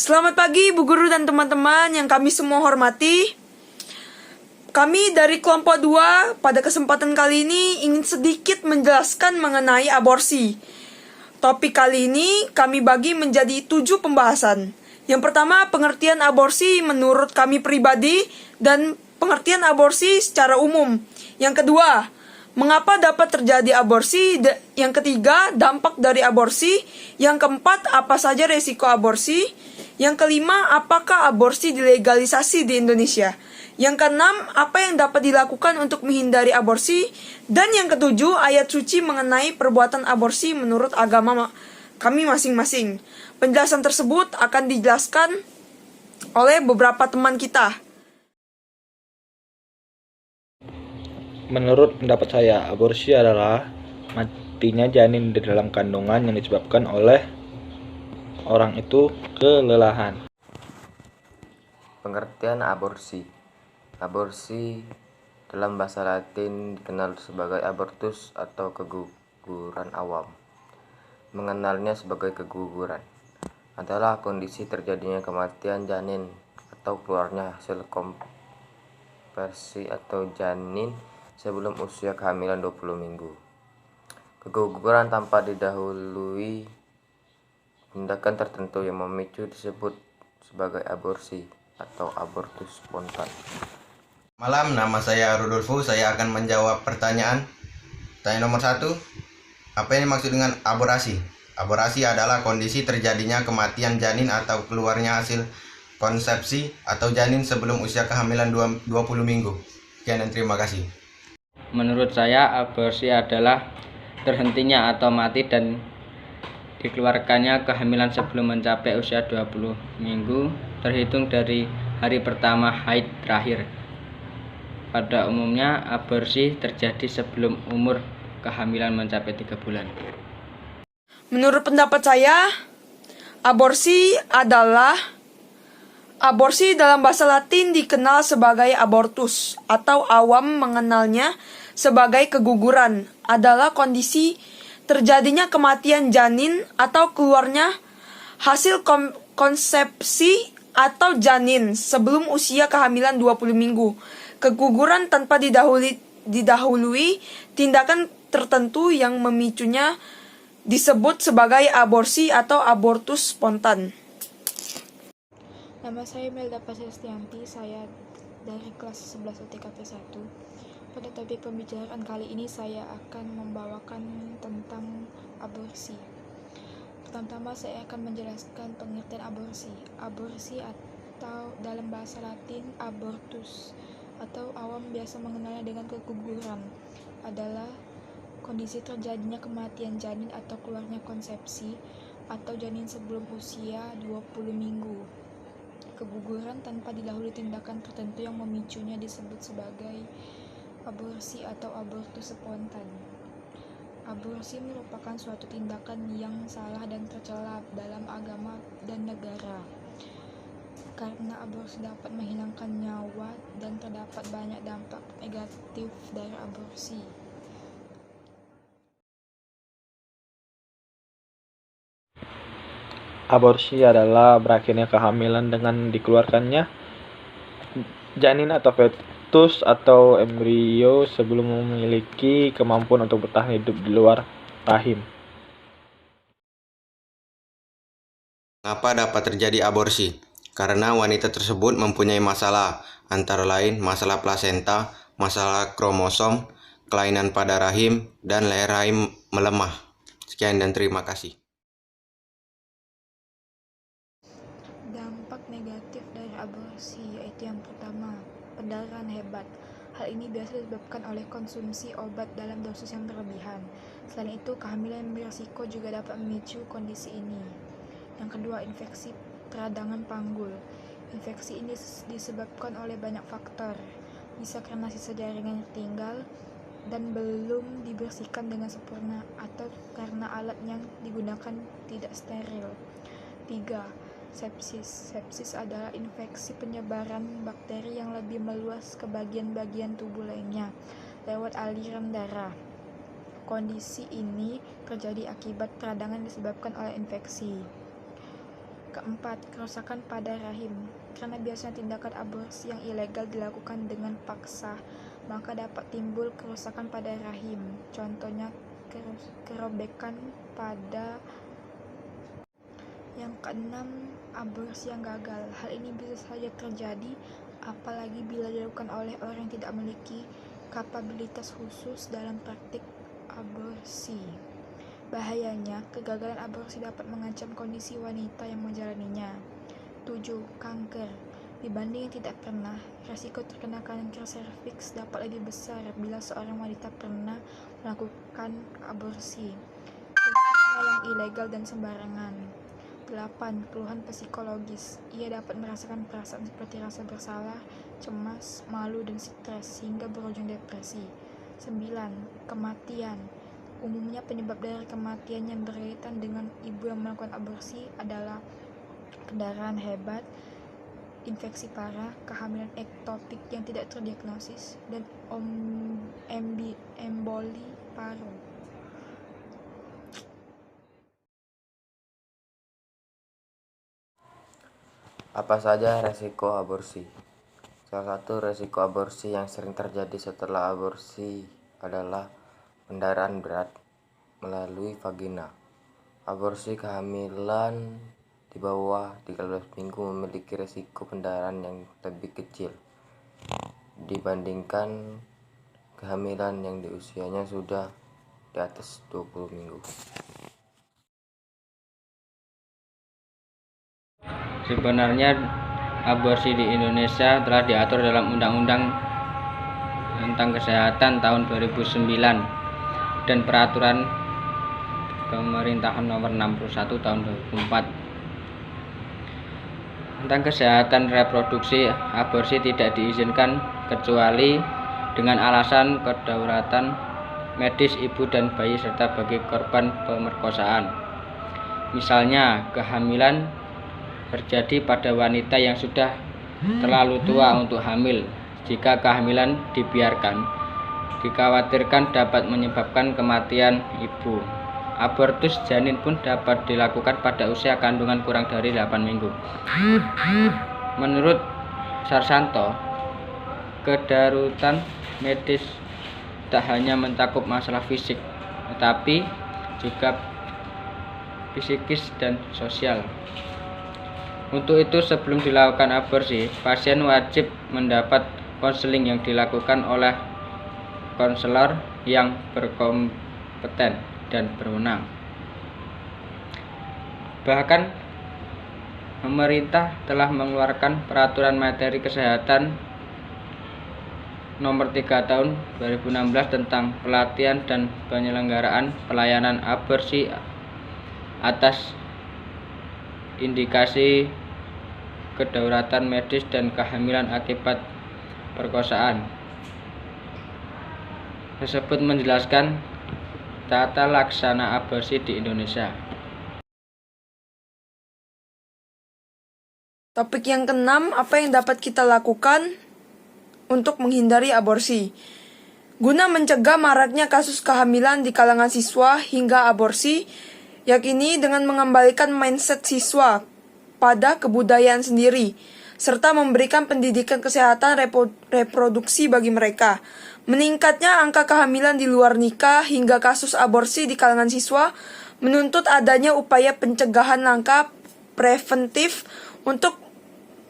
Selamat pagi Bu Guru dan teman-teman yang kami semua hormati. Kami dari kelompok 2 pada kesempatan kali ini ingin sedikit menjelaskan mengenai aborsi. Topik kali ini kami bagi menjadi 7 pembahasan. Yang pertama, pengertian aborsi menurut kami pribadi dan pengertian aborsi secara umum. Yang kedua, mengapa dapat terjadi aborsi? Yang ketiga, dampak dari aborsi. Yang keempat, apa saja resiko aborsi? Yang kelima, apakah aborsi dilegalisasi di Indonesia? Yang keenam, apa yang dapat dilakukan untuk menghindari aborsi? Dan yang ketujuh, ayat suci mengenai perbuatan aborsi menurut agama kami masing-masing. Penjelasan tersebut akan dijelaskan oleh beberapa teman kita. Menurut pendapat saya, aborsi adalah matinya janin di dalam kandungan yang disebabkan oleh orang itu kelelahan. Pengertian aborsi. Aborsi dalam bahasa Latin dikenal sebagai abortus atau keguguran awam. Mengenalnya sebagai keguguran adalah kondisi terjadinya kematian janin atau keluarnya hasil konversi atau janin sebelum usia kehamilan 20 minggu. Keguguran tanpa didahului tindakan tertentu yang memicu disebut sebagai aborsi atau abortus spontan. Malam, nama saya Rudolfo. Saya akan menjawab pertanyaan. Tanya nomor 1. Apa yang dimaksud dengan aborasi? Aborasi adalah kondisi terjadinya kematian janin atau keluarnya hasil konsepsi atau janin sebelum usia kehamilan 20 minggu. Sekian dan terima kasih. Menurut saya, aborsi adalah terhentinya atau mati dan dikeluarkannya kehamilan sebelum mencapai usia 20 minggu terhitung dari hari pertama haid terakhir. Pada umumnya, aborsi terjadi sebelum umur kehamilan mencapai 3 bulan. Menurut pendapat saya, aborsi dalam bahasa Latin dikenal sebagai abortus atau awam mengenalnya sebagai keguguran, adalah kondisi terjadinya kematian janin atau keluarnya hasil konsepsi atau janin sebelum usia kehamilan 20 minggu. Keguguran tanpa didahului tindakan tertentu yang memicunya disebut sebagai aborsi atau abortus spontan. Nama saya Melda Pasestianti, saya dari kelas 11 UTKP 1. Pada topik pembicaraan kali ini saya akan membawakan tentang aborsi. Pertama-tama saya akan menjelaskan pengertian aborsi. Aborsi atau dalam bahasa Latin abortus atau awam biasa mengenalnya dengan keguguran adalah kondisi terjadinya kematian janin atau keluarnya konsepsi atau janin sebelum usia 20 minggu. Keguguran tanpa didahului tindakan tertentu yang memicunya disebut sebagai aborsi atau abortus spontan. Aborsi merupakan suatu tindakan yang salah dan tercela dalam agama dan negara. Karena aborsi dapat menghilangkan nyawa dan terdapat banyak dampak negatif dari aborsi. Aborsi adalah berakhirnya kehamilan dengan dikeluarkannya janin atau fetus atau embrio sebelum memiliki kemampuan untuk bertahan hidup di luar rahim. Mengapa dapat terjadi aborsi? Karena wanita tersebut mempunyai masalah, antara lain masalah plasenta, masalah kromosom, kelainan pada rahim, dan leher rahim melemah. Sekian dan terima kasih. Dampak negatif dari aborsi yaitu yang pertama, pendarahan hebat. Hal ini biasa disebabkan oleh konsumsi obat dalam dosis yang berlebihan. Selain itu, kehamilan yang berisiko juga dapat memicu kondisi ini. Yang kedua, infeksi peradangan panggul. Infeksi ini disebabkan oleh banyak faktor. Bisa karena sisa jaringan yang tinggal dan belum dibersihkan dengan sempurna atau karena alat yang digunakan tidak steril. 3. Sepsis. Sepsis adalah infeksi penyebaran bakteri yang lebih meluas ke bagian-bagian tubuh lainnya lewat aliran darah. Kondisi ini terjadi akibat peradangan disebabkan oleh infeksi. Keempat, kerusakan pada rahim. Karena biasanya tindakan aborsi yang ilegal dilakukan dengan paksa, maka dapat timbul kerusakan pada rahim. Contohnya kerobekan pada. Yang keenam, aborsi yang gagal. Hal ini bisa saja terjadi apalagi bila dilakukan oleh orang yang tidak memiliki kapabilitas khusus dalam praktik aborsi. Bahayanya, kegagalan aborsi dapat mengancam kondisi wanita yang menjalaninya. 7. Kanker. Dibanding yang tidak pernah, resiko terkena kanker serviks dapat lebih besar bila seorang wanita pernah melakukan aborsi, khususnya yang ilegal dan sembarangan. 8. Keluhan psikologis. Ia dapat merasakan perasaan seperti rasa bersalah, cemas, malu, dan stres hingga berujung depresi. 9. Kematian. Umumnya penyebab dari kematian yang berkaitan dengan ibu yang melakukan aborsi adalah pendarahan hebat, infeksi parah, kehamilan ektopik yang tidak terdiagnosis, dan emboli paru. Apa saja resiko aborsi? Salah satu resiko aborsi yang sering terjadi setelah aborsi adalah pendarahan berat melalui vagina. Aborsi kehamilan di bawah 13 minggu memiliki resiko pendarahan yang lebih kecil dibandingkan kehamilan yang di usianya sudah di atas 20 minggu. Sebenarnya aborsi di Indonesia telah diatur dalam Undang-Undang tentang Kesehatan tahun 2009 dan Peraturan Pemerintahan Nomor 61 Tahun 2004 tentang kesehatan reproduksi. Aborsi tidak diizinkan kecuali dengan alasan kedaulatan medis ibu dan bayi serta bagi korban pemerkosaan. Misalnya, kehamilan terjadi pada wanita yang sudah terlalu tua untuk hamil. Jika kehamilan dibiarkan, dikhawatirkan dapat menyebabkan kematian ibu. Abortus janin pun dapat dilakukan pada usia kandungan kurang dari 8 minggu. Menurut Sarsanto, kedaruratan medis tak hanya mencakup masalah fisik, tetapi juga psikis dan sosial. Untuk itu, sebelum dilakukan aborsi, pasien wajib mendapat konseling yang dilakukan oleh konselor yang berkompeten dan berwenang. Bahkan, pemerintah telah mengeluarkan Peraturan Materi Kesehatan Nomor 3 Tahun 2016 tentang pelatihan dan penyelenggaraan pelayanan aborsi atas indikasi kedaruratan medis dan kehamilan akibat perkosaan. Tersebut menjelaskan tata laksana aborsi di Indonesia. Topik yang keenam, apa yang dapat kita lakukan untuk menghindari aborsi? Guna mencegah maraknya kasus kehamilan di kalangan siswa hingga aborsi, yakini dengan mengembalikan mindset siswa pada kebudayaan sendiri, serta memberikan pendidikan kesehatan reproduksi bagi mereka. Meningkatnya angka kehamilan di luar nikah hingga kasus aborsi di kalangan siswa menuntut adanya upaya pencegahan langkah preventif untuk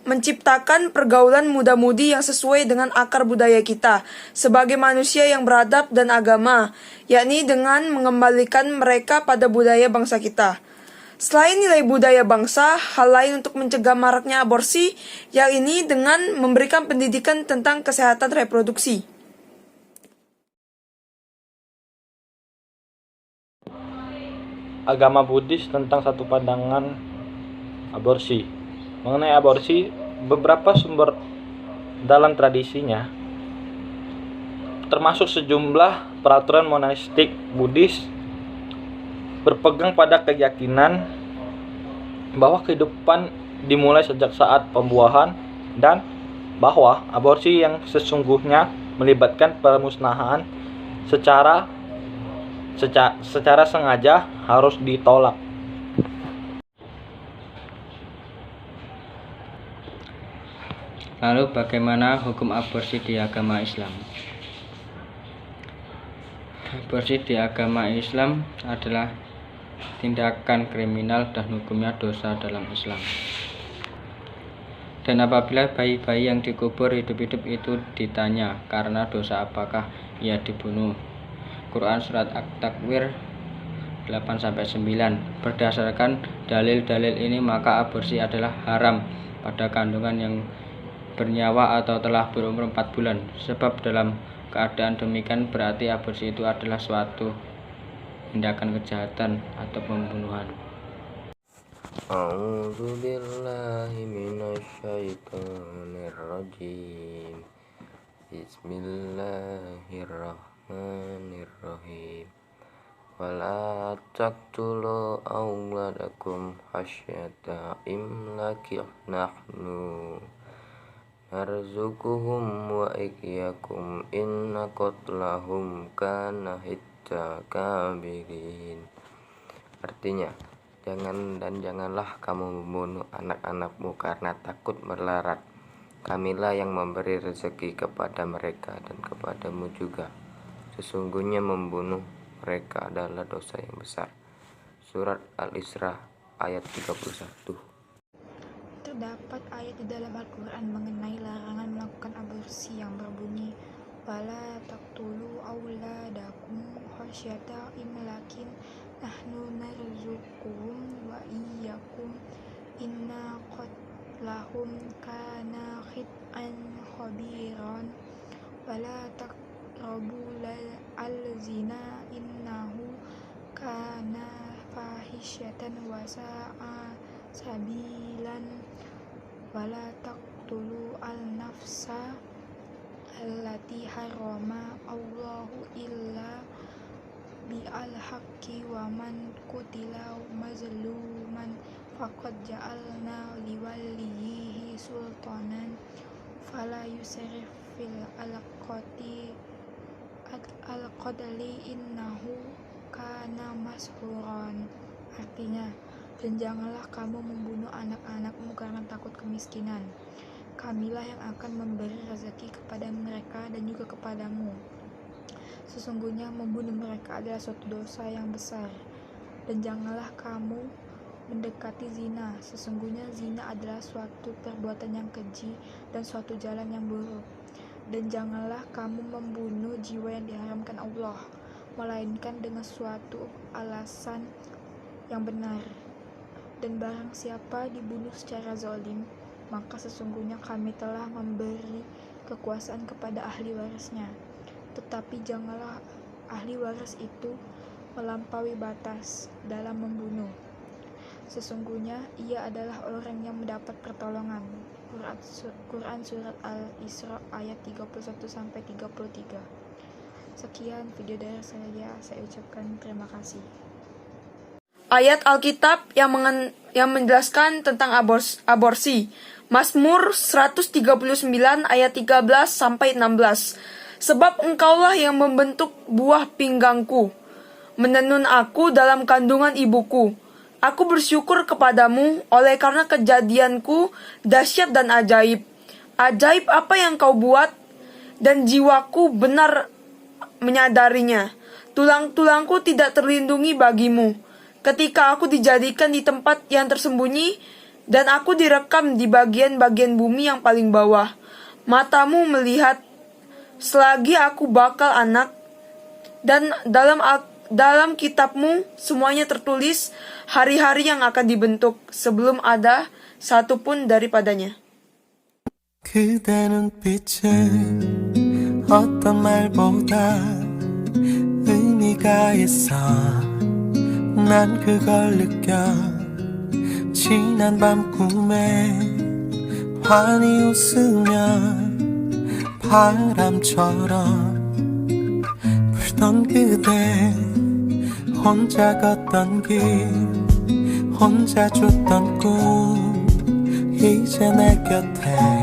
menciptakan pergaulan muda-mudi yang sesuai dengan akar budaya kita sebagai manusia yang beradab dan agama, yakni dengan mengembalikan mereka pada budaya bangsa kita. Selain nilai budaya bangsa, hal lain untuk mencegah maraknya aborsi, yakni dengan memberikan pendidikan tentang kesehatan reproduksi. Agama Buddhis tentang satu pandangan aborsi. Mengenai aborsi, beberapa sumber dalam tradisinya, termasuk sejumlah peraturan monastik Buddhis, berpegang pada keyakinan bahwa kehidupan dimulai sejak saat pembuahan dan bahwa aborsi yang sesungguhnya melibatkan pemusnahan secara sengaja harus ditolak. Lalu bagaimana hukum aborsi di agama Islam? Aborsi di agama Islam adalah tindakan kriminal dan hukumnya dosa dalam Islam. Dan apabila bayi-bayi yang dikubur hidup-hidup itu ditanya karena dosa apakah ia dibunuh. Quran Surat At-Takwir 8-9. Berdasarkan dalil-dalil ini maka aborsi adalah haram pada kandungan yang bernyawa atau telah berumur 4 bulan. Sebab dalam keadaan demikian berarti aborsi itu adalah suatu tindakan kejahatan atau pembunuhan. A'udzu billahi minasyaitonir rajim. Bismillahirrahmanirrahim. Wala taqtulu auladakum khasyata imlaqih nahnu narzuquhum wa iyyakum inna qatlahum kana hitta kabirin. Artinya, janganlah kamu membunuh anak-anakmu karena takut melarat. Kamilah yang memberi rezeki kepada mereka dan kepadamu juga. Sesungguhnya membunuh mereka adalah dosa yang besar. Surat Al-Isra ayat 31. Terdapat ayat di dalam Al-Quran mengenai larangan melakukan aborsi yang berbunyi wala taqtulu auladakum khasyata imlakin nahnu narzuquhum wa iyyakum inna qatlahum kana khit'an khabiran wala taqrabu al-zina innahu kana fahisyatan wa sa'a sabilan wala taqtulu al-nafsa allati harrama Allahu illa bi'al haqqi wa man qutila mazluman faqad ja'alna liwaliyhi sultanan fala yusrif fil al-qadli innahu kana mashuran. Artinya, dan janganlah kamu membunuh anak-anakmu karena takut kemiskinan. Kamilah yang akan memberi rezeki kepada mereka dan juga kepadamu. Sesungguhnya membunuh mereka adalah suatu dosa yang besar. Dan janganlah kamu mendekati zina. Sesungguhnya zina adalah suatu perbuatan yang keji dan suatu jalan yang buruk. Dan janganlah kamu membunuh jiwa yang diharamkan Allah, melainkan dengan suatu alasan yang benar. Dan barang siapa dibunuh secara zalim, maka sesungguhnya kami telah memberi kekuasaan kepada ahli warisnya. Tetapi janganlah ahli waris itu melampaui batas dalam membunuh. Sesungguhnya ia adalah orang yang mendapat pertolongan. Quran Surat Al-Isra ayat 31-33. Sekian video dari saya ucapkan terima kasih. Ayat Alkitab yang menjelaskan tentang aborsi. Mazmur 139 ayat 13-16. Sebab engkaulah yang membentuk buah pinggangku, menenun aku dalam kandungan ibuku. Aku bersyukur kepadamu oleh karena kejadianku dahsyat dan ajaib. Ajaib apa yang kau buat, dan jiwaku benar menyadarinya. Tulang-tulangku tidak terlindungi bagimu. Ketika aku dijadikan di tempat yang tersembunyi, dan aku direkam di bagian-bagian bumi yang paling bawah. Matamu melihat, selagi aku bakal anak, dan dalam kitabmu semuanya tertulis hari-hari yang akan dibentuk sebelum ada satu pun daripadanya. 그대 눈빛은 어떤 말보다 의미가 있어 난 그걸 느껴 지난 밤 꿈에 환히 웃으면 바람처럼 불던 그대 혼자 걷던 길 혼자 줬던 꿈 이제 내 곁에